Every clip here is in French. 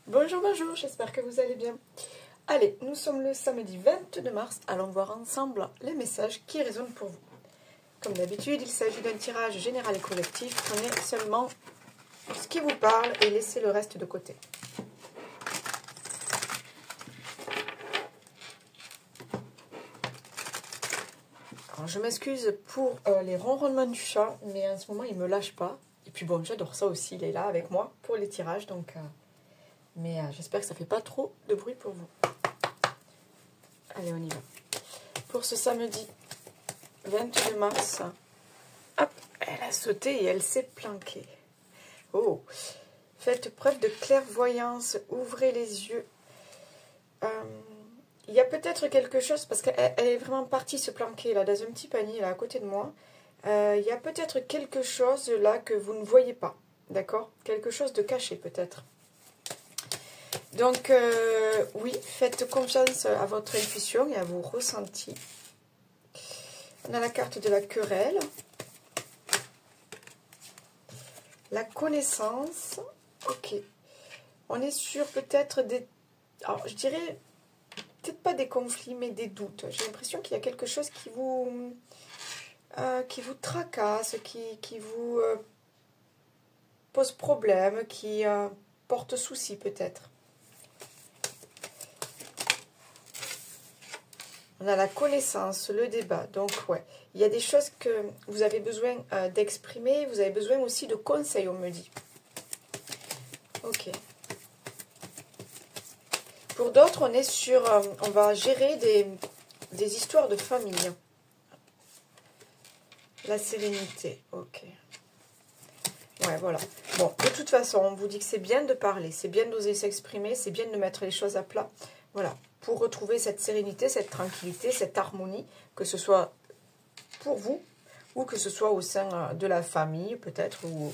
Bonjour, bonjour, j'espère que vous allez bien. Allez, nous sommes le samedi 22 mars, allons voir ensemble les messages qui résonnent pour vous. Comme d'habitude, il s'agit d'un tirage général et collectif. Prenez seulement ce qui vous parle et laissez le reste de côté. Alors, je m'excuse pour les ronronnements du chat, mais en ce moment, il ne me lâche pas. Et puis bon, j'adore ça aussi, il est là avec moi pour les tirages, donc... Mais j'espère que ça ne fait pas trop de bruit pour vous. Allez, on y va. Pour ce samedi 22 mars, hop, elle a sauté et elle s'est planquée. Oh, faites preuve de clairvoyance, ouvrez les yeux. Il y a peut-être quelque chose, parce qu'elle est vraiment partie se planquer là, dans un petit panier là à côté de moi. Il y a peut-être quelque chose là que vous ne voyez pas, d'accord? Quelque chose de caché peut-être. Donc, oui, faites confiance à votre intuition et à vos ressentis. On a la carte de la querelle. La connaissance. Ok. On est sur peut-être des... Alors, je dirais, peut-être pas des conflits, mais des doutes. J'ai l'impression qu'il y a quelque chose qui vous tracasse, qui vous pose problème, qui porte souci peut-être. On a la connaissance, le débat. Donc, ouais, il y a des choses que vous avez besoin d'exprimer. Vous avez besoin aussi de conseils, on me dit. Ok. Pour d'autres, on est sur... on va gérer des histoires de famille. La sérénité. Ok. Ouais, voilà. Bon, de toute façon, on vous dit que c'est bien de parler. C'est bien d'oser s'exprimer. C'est bien de mettre les choses à plat. Voilà. Pour retrouver cette sérénité, cette tranquillité, cette harmonie, que ce soit pour vous ou que ce soit au sein de la famille, peut-être, ou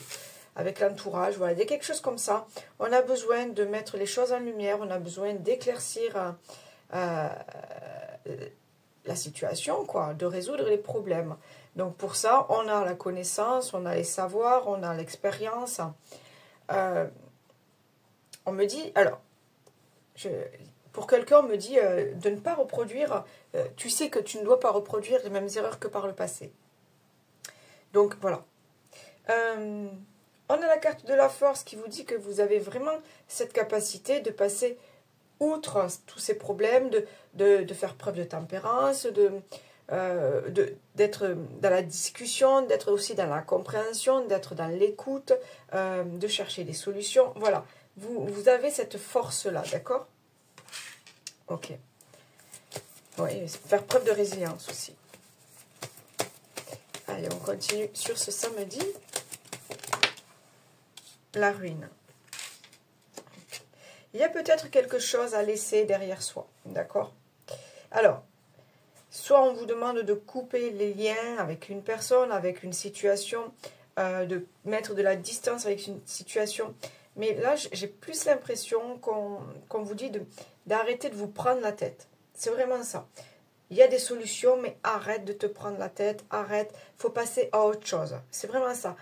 avec l'entourage. Voilà, il y a quelque chose comme ça. On a besoin de mettre les choses en lumière, on a besoin d'éclaircir la situation, quoi, de résoudre les problèmes. Donc pour ça, on a la connaissance, on a les savoirs, on a l'expérience. On me dit, alors, pour quelqu'un, on me dit de ne pas reproduire, tu sais que tu ne dois pas reproduire les mêmes erreurs que par le passé. Donc voilà. On a la carte de la force qui vous dit que vous avez vraiment cette capacité de passer outre tous ces problèmes, de faire preuve de tempérance, d'être dans la discussion, d'être aussi dans la compréhension, d'être dans l'écoute, de chercher des solutions. Voilà, vous avez cette force-là, d'accord? Ok. Oui, faire preuve de résilience aussi. Allez, on continue sur ce samedi. La ruine. Il y a peut-être quelque chose à laisser derrière soi, d'accord? Alors, soit on vous demande de couper les liens avec une personne, avec une situation, de mettre de la distance avec une situation. Mais là, j'ai plus l'impression qu'on vous dit d'arrêter de vous prendre la tête. C'est vraiment ça. Il y a des solutions, mais arrête de te prendre la tête, arrête. Il faut passer à autre chose. C'est vraiment ça.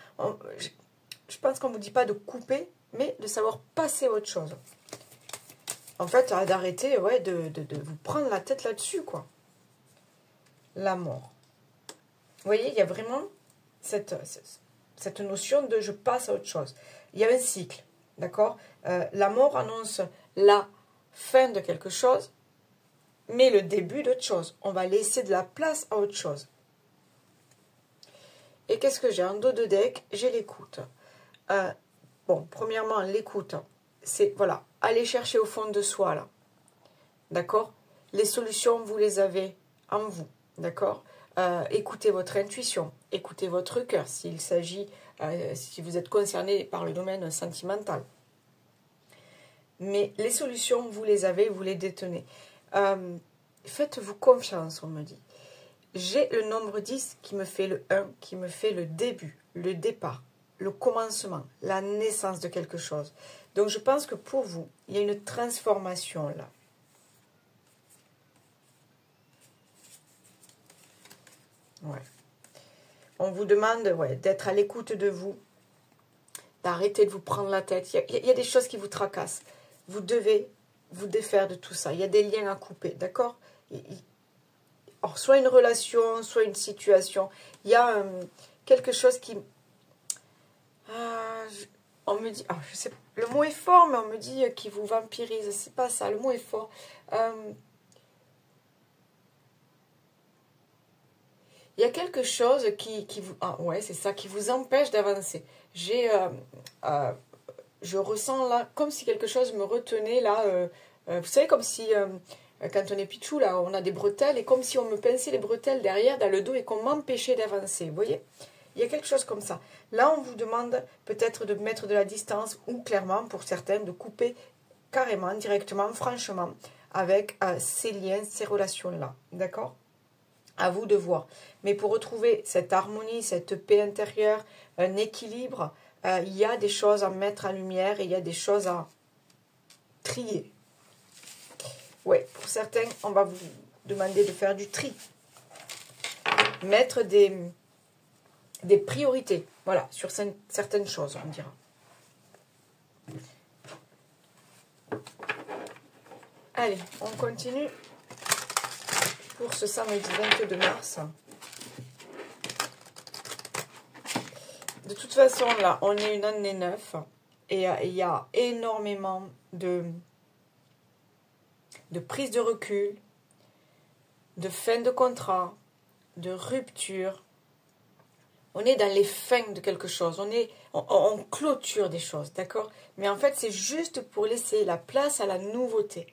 Je pense qu'on ne vous dit pas de couper, mais de savoir passer à autre chose. En fait, d'arrêter ouais, de vous prendre la tête là-dessus, quoi. La mort. Vous voyez, il y a vraiment cette notion de je passe à autre chose. Il y a un cycle, d'accord? La mort annonce la fin de quelque chose, mais le début d'autre chose. On va laisser de la place à autre chose. Et qu'est-ce que j'ai en dos de deck? J'ai l'écoute. Bon, premièrement, l'écoute, c'est, voilà, aller chercher au fond de soi, là. D'accord? Les solutions, vous les avez en vous. D'accord? Écoutez votre intuition, écoutez votre cœur, s'il s'agit, si vous êtes concerné par le domaine sentimental. Mais les solutions, vous les avez, vous les détenez. Faites-vous confiance, on me dit. J'ai le nombre 10 qui me fait le 1, qui me fait le début, le départ, le commencement, la naissance de quelque chose. Donc je pense que pour vous, il y a une transformation là. Ouais. On vous demande ouais, d'être à l'écoute de vous, d'arrêter de vous prendre la tête. Il y a des choses qui vous tracassent. vous devez vous défaire de tout ça. Il y a des liens à couper, d'accord? Alors, soit une relation, soit une situation. Il y a quelque chose qui... on me dit... je sais, le mot est fort, mais on me dit qui vous vampirise. C'est pas ça, le mot est fort. Il y a quelque chose qui vous... ouais, c'est ça, qui vous empêche d'avancer. Je ressens là, comme si quelque chose me retenait là. Vous savez, comme si, quand on est pichou, là, on a des bretelles, et comme si on me pinçait les bretelles derrière, dans le dos, et qu'on m'empêchait d'avancer. Vous voyez? Il y a quelque chose comme ça. Là, on vous demande peut-être de mettre de la distance, ou clairement, pour certains, de couper carrément, directement, franchement, avec ces liens, ces relations-là. D'accord? À vous de voir. Mais pour retrouver cette harmonie, cette paix intérieure, un équilibre, il y a des choses à mettre en lumière et il y a des choses à trier. Oui, pour certains, on va vous demander de faire du tri. Mettre des priorités, voilà, sur certaines choses, on dira. Allez, on continue pour ce samedi 22 mars. De toute façon, là, on est une année 9 et il y a énormément de prise de recul, de fin de contrat, de rupture. On est dans les fins de quelque chose, on clôture des choses, d'accord? Mais en fait, c'est juste pour laisser la place à la nouveauté.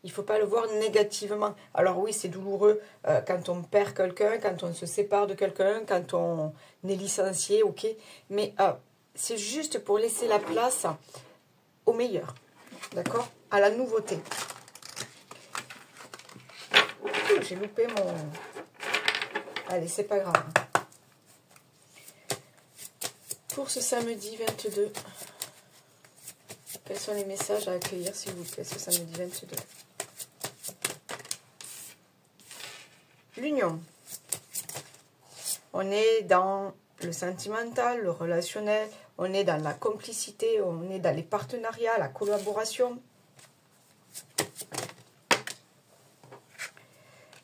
Il ne faut pas le voir négativement. Alors oui, c'est douloureux quand on perd quelqu'un, quand on se sépare de quelqu'un, quand on est licencié, ok. Mais c'est juste pour laisser la place au meilleur, d'accord? À la nouveauté. J'ai loupé mon... Allez, c'est pas grave. Pour ce samedi 22, quels sont les messages à accueillir, s'il vous plaît, ce samedi 22? L'union. On est dans le sentimental, le relationnel, on est dans la complicité, on est dans les partenariats, la collaboration.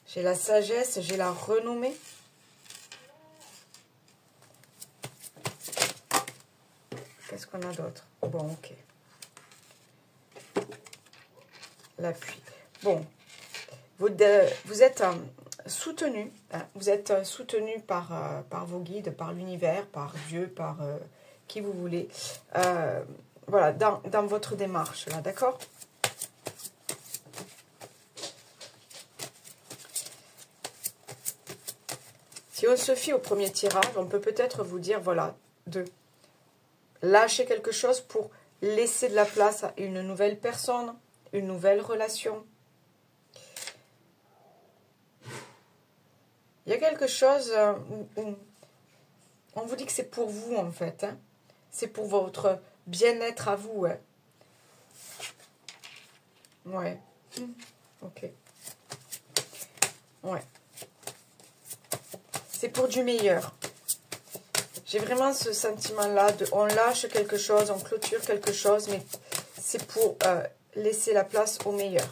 J'ai la sagesse, j'ai la renommée. Qu'est-ce qu'on a d'autre? Bon, ok. L'appui. Bon, vous êtes soutenu. Vous êtes soutenu par vos guides, par l'univers, par Dieu, par qui vous voulez. Voilà, dans votre démarche, là, d'accord? Si on se fie au premier tirage, on peut peut-être vous dire, voilà, de lâcher quelque chose pour laisser de la place à une nouvelle personne, une nouvelle relation. Il y a quelque chose où on vous dit que c'est pour vous, en fait. Hein. C'est pour votre bien-être à vous. Hein. Ouais. Ok. Ouais. C'est pour du meilleur. J'ai vraiment ce sentiment-là de on lâche quelque chose, on clôture quelque chose, mais c'est pour laisser la place au meilleur.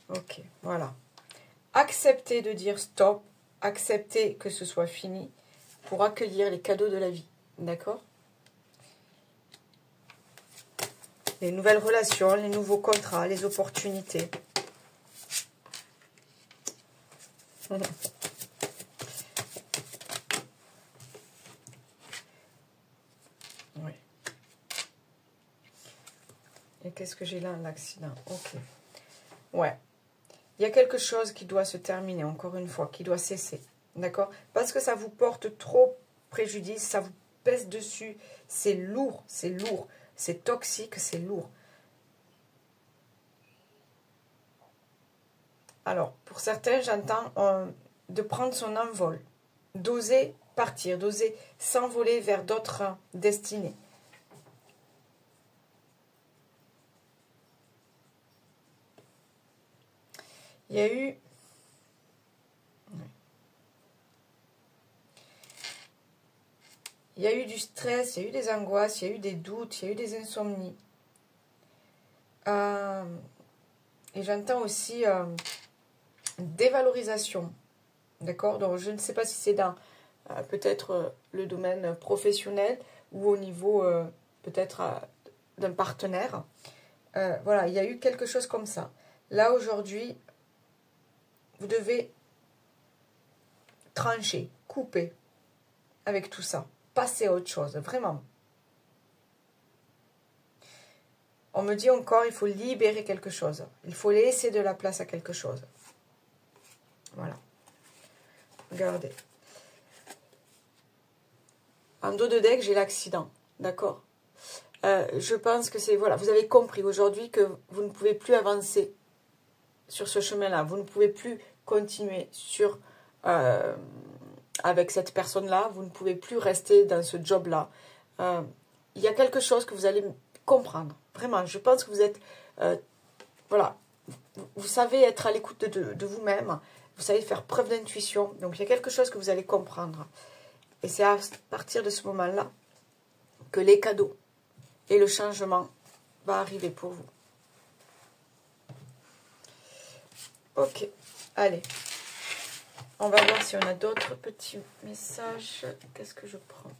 Ok, voilà. Acceptez de dire stop, acceptez que ce soit fini pour accueillir les cadeaux de la vie. D'accord? Les nouvelles relations, les nouveaux contrats, les opportunités. Oui. Et qu'est-ce que j'ai là? Un accident. Ok. Ouais. Il y a quelque chose qui doit se terminer, encore une fois, qui doit cesser. D'accord? Parce que ça vous porte trop préjudice, ça vous pèse dessus. C'est lourd, c'est lourd. C'est toxique, c'est lourd. Alors, pour certains, j'entends de prendre son envol, d'oser partir, d'oser s'envoler vers d'autres destinées. Il y a eu... Il Il y a eu du stress, il y a eu des angoisses, il y a eu des doutes, il y a eu des insomnies. Et j'entends aussi dévalorisation. D'accord? Donc, je ne sais pas si c'est dans peut-être le domaine professionnel ou au niveau peut-être d'un partenaire. Voilà, il y a eu quelque chose comme ça. Là, aujourd'hui, vous devez trancher, couper avec tout ça. Passer à autre chose, vraiment. On me dit encore, il faut libérer quelque chose. Il faut laisser de la place à quelque chose. Voilà. Regardez. En dos de deck, j'ai l'accident. D'accord? Je pense que c'est... Voilà, vous avez compris aujourd'hui que vous ne pouvez plus avancer sur ce chemin-là. Vous ne pouvez plus continuer sur... avec cette personne-là. Vous ne pouvez plus rester dans ce job-là. Il y a quelque chose que vous allez comprendre. Vraiment, je pense que vous êtes... voilà. Vous savez être à l'écoute de vous-même. Vous savez faire preuve d'intuition. Donc, il y a quelque chose que vous allez comprendre. Et c'est à partir de ce moment-là que les cadeaux et le changement va arriver pour vous. Ok, allez. On va voir si on a d'autres petits messages. Qu'est-ce que je prends?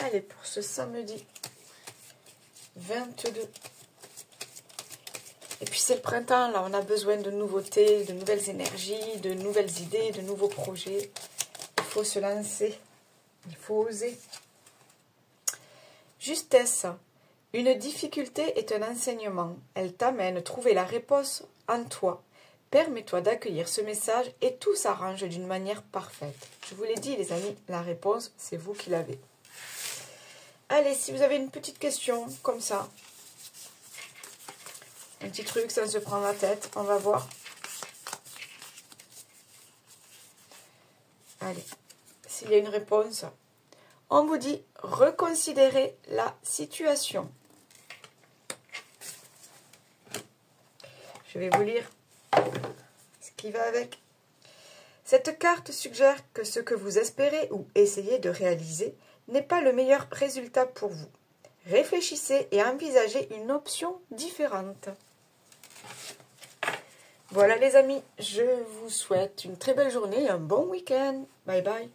Allez, pour ce samedi 22. Et puis c'est le printemps, là, on a besoin de nouveautés, de nouvelles énergies, de nouvelles idées, de nouveaux projets. Il faut se lancer, il faut oser. Justesse. Une difficulté est un enseignement. Elle t'amène à trouver la réponse en toi. Permets-toi d'accueillir ce message et tout s'arrange d'une manière parfaite. Je vous l'ai dit, les amis, la réponse, c'est vous qui l'avez. Allez, si vous avez une petite question, comme ça, un petit truc, ça se prend la tête, on va voir. Allez, s'il y a une réponse, on vous dit reconsidérer la situation. Je vais vous lire ce qui va avec. Cette carte suggère que ce que vous espérez ou essayez de réaliser n'est pas le meilleur résultat pour vous. Réfléchissez et envisagez une option différente. Voilà les amis, je vous souhaite une très belle journée et un bon week-end. Bye bye.